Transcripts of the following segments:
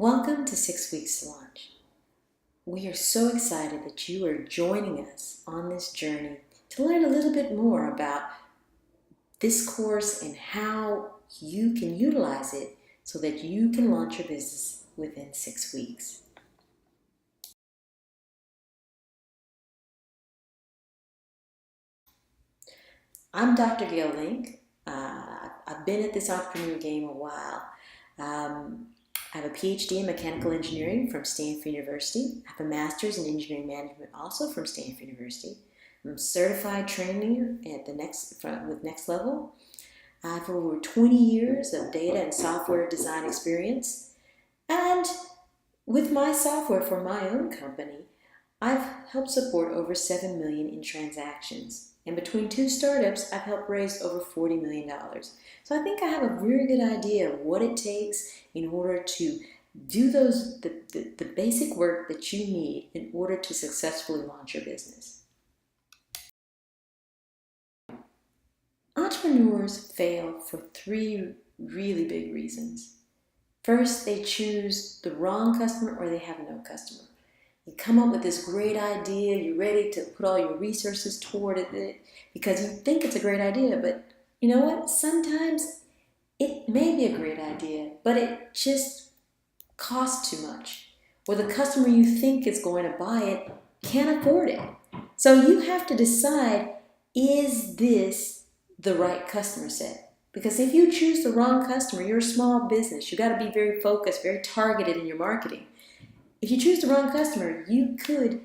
Welcome to 6 Weeks to Launch. We are so excited that you are joining us on this journey to learn a little bit more about this course and how you can utilize it so that you can launch your business within 6 weeks. I'm Dr. Gail Link. I've been at this entrepreneur game a while. I have a PhD in mechanical engineering from Stanford University. I have a master's in engineering management also from Stanford University. I'm a certified trainer with Next Level. I have over 20 years of data and software design experience. And with my software for my own company, I've helped support over 7 million in transactions. And between two startups, I've helped raise over $40 million. So I think I have a very good idea of what it takes in order to do the basic work that you need in order to successfully launch your business. Entrepreneurs fail for three really big reasons. First, they choose the wrong customer or they have no customer. You come up with this great idea, you're ready to put all your resources toward it because you think it's a great idea, but you know what? Sometimes it may be a great idea, but it just costs too much. Or the customer you think is going to buy it can't afford it. So you have to decide, is this the right customer set? Because if you choose the wrong customer, you're a small business. You got to be very focused, very targeted in your marketing. If you choose the wrong customer, you could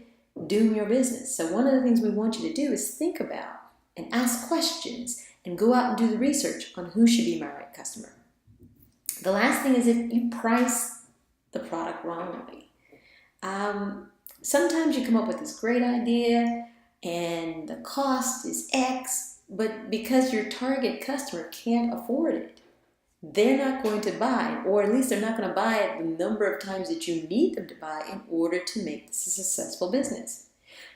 doom your business. So one of the things we want you to do is think about and ask questions and go out and do the research on who should be my right customer. The last thing is if you price the product wrongly. Sometimes you come up with this great idea and the cost is X, but because your target customer can't afford it, they're not going to buy, or at least they're not going to buy it the number of times that you need them to buy in order to make this a successful business.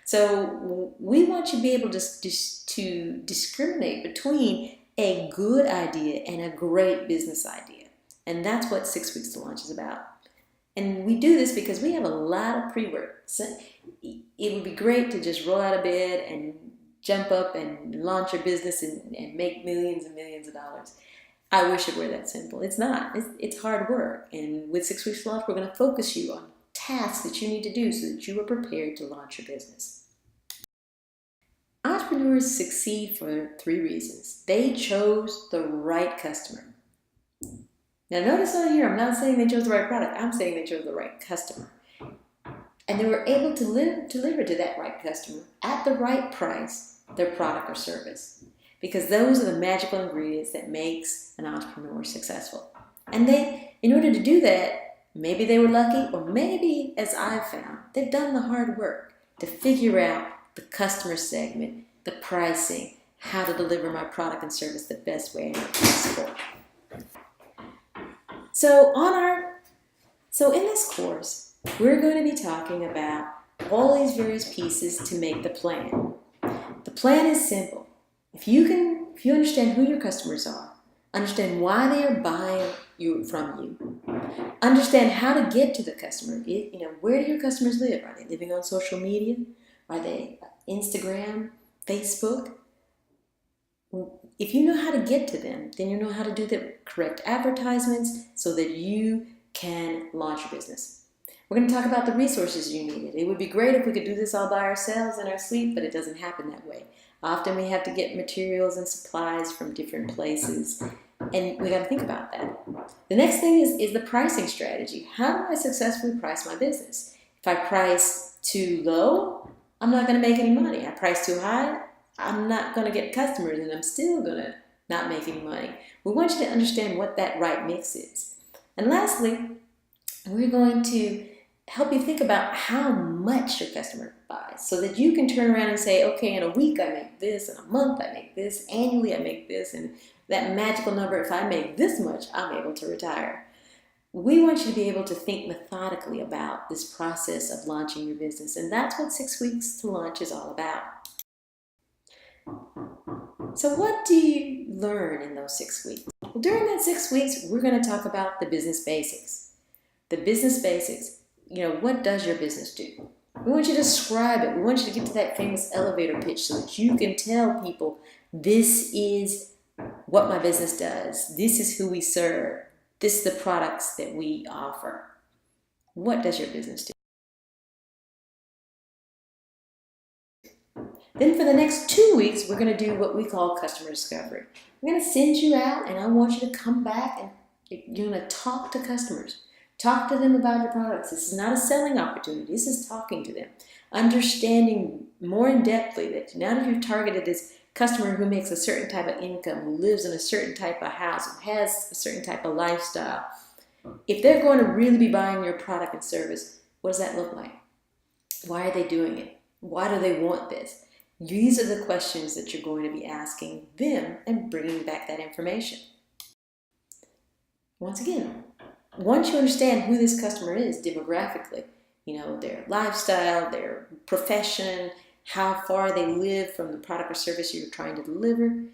So we want you to be able to discriminate between a good idea and a great business idea. And that's what 6 Weeks to Launch is about. And we do this because we have a lot of pre-work. So it would be great to just roll out of bed and jump up and launch your business and make millions and millions of dollars. I wish it were that simple. It's not. It's hard work. And with 6 Weeks to Launch, we're going to focus you on tasks that you need to do so that you are prepared to launch your business. Entrepreneurs succeed for three reasons. They chose the right customer. Now notice on here, I'm not saying they chose the right product. I'm saying they chose the right customer. And they were able to deliver to that right customer at the right price their product or service. Because those are the magical ingredients that makes an entrepreneur successful. And in order to do that, maybe they were lucky, or maybe, as I've found, they've done the hard work to figure out the customer segment, the pricing, how to deliver my product and service the best way possible. So in this course, we're going to be talking about all these various pieces to make the plan. The plan is simple. If you understand who your customers are, understand why they are buying from you, understand how to get to the customer. Where do your customers live? Are they living on social media? Are they Instagram, Facebook? If you know how to get to them, then you know how to do the correct advertisements so that you can launch your business. We're going to talk about the resources you needed. It would be great if we could do this all by ourselves in our sleep, but it doesn't happen that way. Often we have to get materials and supplies from different places, and we got to think about that. The next thing is the pricing strategy. How do I successfully price my business? If I price too low, I'm not going to make any money. I price too high, I'm not going to get customers, and I'm still going to not make any money. We want you to understand what that right mix is. And lastly, we're going to help you think about how much your customer buys so that you can turn around and say, okay, in a week I make this, in a month I make this, annually I make this, and that magical number, if I make this much, I'm able to retire. We want you to be able to think methodically about this process of launching your business, and that's what 6 Weeks to Launch is all about. So what do you learn in those 6 weeks? Well, during that 6 weeks, we're going to talk about the business basics. The business basics. What does your business do? We want you to describe it. We want you to get to that famous elevator pitch so that you can tell people, this is what my business does. This is who we serve. This is the products that we offer. What does your business do? Then for the next 2 weeks, we're going to do what we call customer discovery. We're going to send you out, and I want you to come back and you're going to talk to customers. Talk to them about your products. This is not a selling opportunity. This is talking to them. Understanding more in-depthly that now that you're targeted as customer who makes a certain type of income, who lives in a certain type of house, who has a certain type of lifestyle, if they're going to really be buying your product and service, what does that look like? Why are they doing it? Why do they want this? These are the questions that you're going to be asking them and bringing back that information. Once again, once you understand who this customer is demographically, their lifestyle, their profession, how far they live from the product or service you're trying to deliver,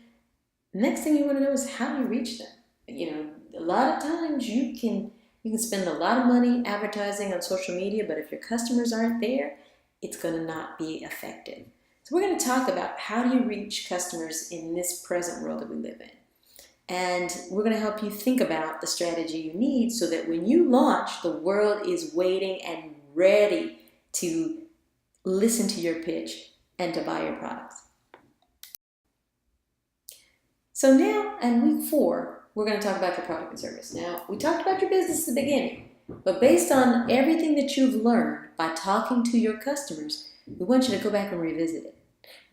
next thing you want to know is how you reach them. A lot of times you can spend a lot of money advertising on social media, but if your customers aren't there, it's going to not be effective. So we're going to talk about how do you reach customers in this present world that we live in. And we're going to help you think about the strategy you need so that when you launch, the world is waiting and ready to listen to your pitch and to buy your products. So now, in week 4, we're going to talk about your product and service. Now, we talked about your business at the beginning, but based on everything that you've learned by talking to your customers, we want you to go back and revisit it.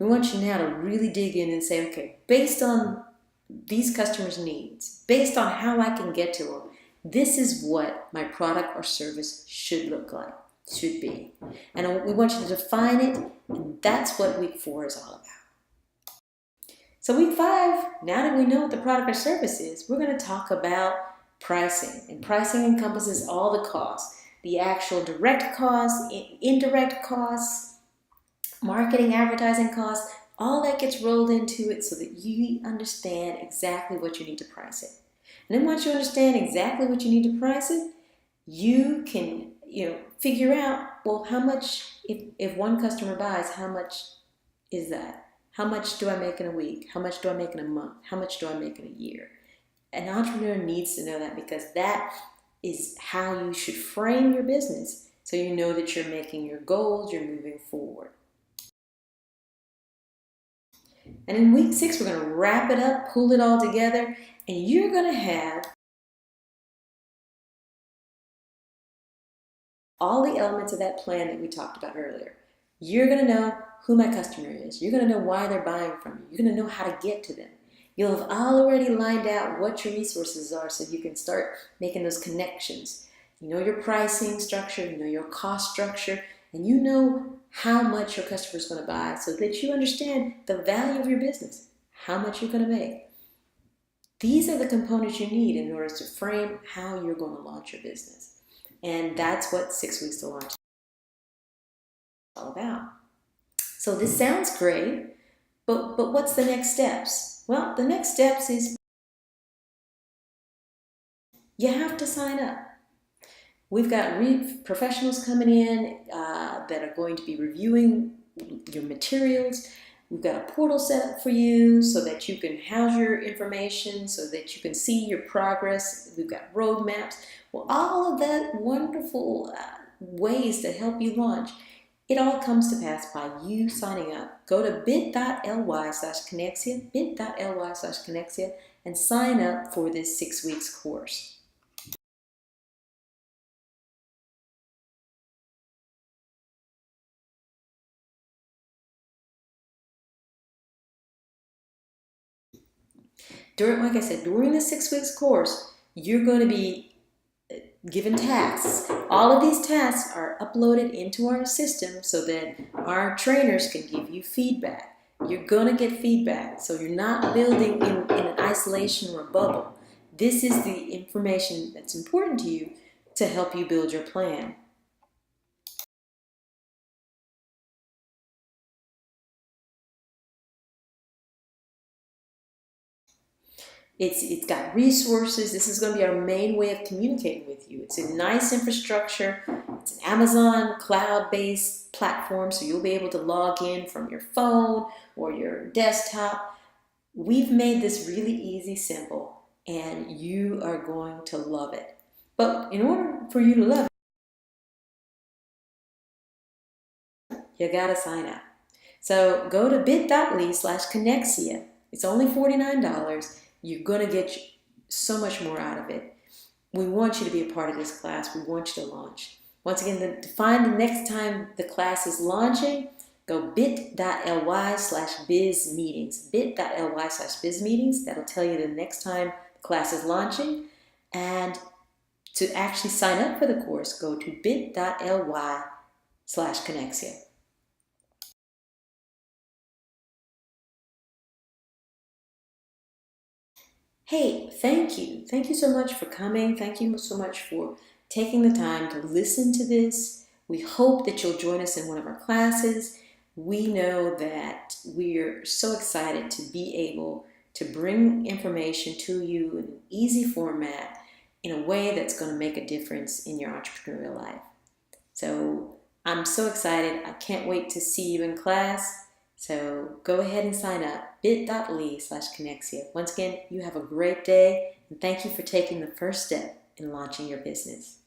We want you now to really dig in and say, okay, based on these customers' needs, based on how I can get to them, this is what my product or service should look like, should be. And we want you to define it, and that's what week 4 is all about. So week 5, now that we know what the product or service is, we're going to talk about pricing. And pricing encompasses all the costs, the actual direct costs, indirect costs, marketing, advertising costs, all that gets rolled into it so that you understand exactly what you need to price it. And then once you understand exactly what you need to price it, you can figure out, well, how much, if one customer buys, how much is that? How much do I make in a week? How much do I make in a month? How much do I make in a year? An entrepreneur needs to know that because that is how you should frame your business so you know that you're making your goals, you're moving forward. And in week 6, we're going to wrap it up, pull it all together, and you're going to have all the elements of that plan that we talked about earlier. You're going to know who my customer is. You're going to know why they're buying from you. You're going to know how to get to them. You'll have already lined out what your resources are so you can start making those connections. You know your pricing structure, you know your cost structure, and you know how much your customer is going to buy so that you understand the value of your business, how much you're going to make. These are the components you need in order to frame how you're going to launch your business. And that's what 6 weeks to launch is all about. So this sounds great, but what's the next steps? Well, the next steps is you have to sign up. We've got professionals coming in that are going to be reviewing your materials. We've got a portal set up for you so that you can house your information, so that you can see your progress. We've got roadmaps. Well, all of that wonderful ways to help you launch, it all comes to pass by you signing up. Go to bit.ly/Connexia, bit.ly/Connexia, and sign up for this 6 weeks course. Like I said, during the 6 weeks course, you're going to be given tasks. All of these tasks are uploaded into our system so that our trainers can give you feedback. You're going to get feedback, so you're not building in an isolation or a bubble. This is the information that's important to you to help you build your plan. It's got resources. This is going to be our main way of communicating with you. It's a nice infrastructure. It's an Amazon cloud-based platform, so you'll be able to log in from your phone or your desktop. We've made this really easy, simple, and you are going to love it. But in order for you to love it, you gotta sign up. So go to bit.ly/Connexia. It's only $49. You're gonna get so much more out of it. We want you to be a part of this class. We want you to launch. Once again, to find the next time the class is launching, go bit.ly/bizmeetings. Bit.ly/bizmeetings. That'll tell you the next time the class is launching. And to actually sign up for the course, go to bit.ly/Connexia. Hey, thank you. Thank you so much for coming. Thank you so much for taking the time to listen to this. We hope that you'll join us in one of our classes. We know that we're so excited to be able to bring information to you in an easy format in a way that's going to make a difference in your entrepreneurial life. So I'm so excited. I can't wait to see you in class. So go ahead and sign up, bit.ly/Connexia. Once again, you have a great day, and thank you for taking the first step in launching your business.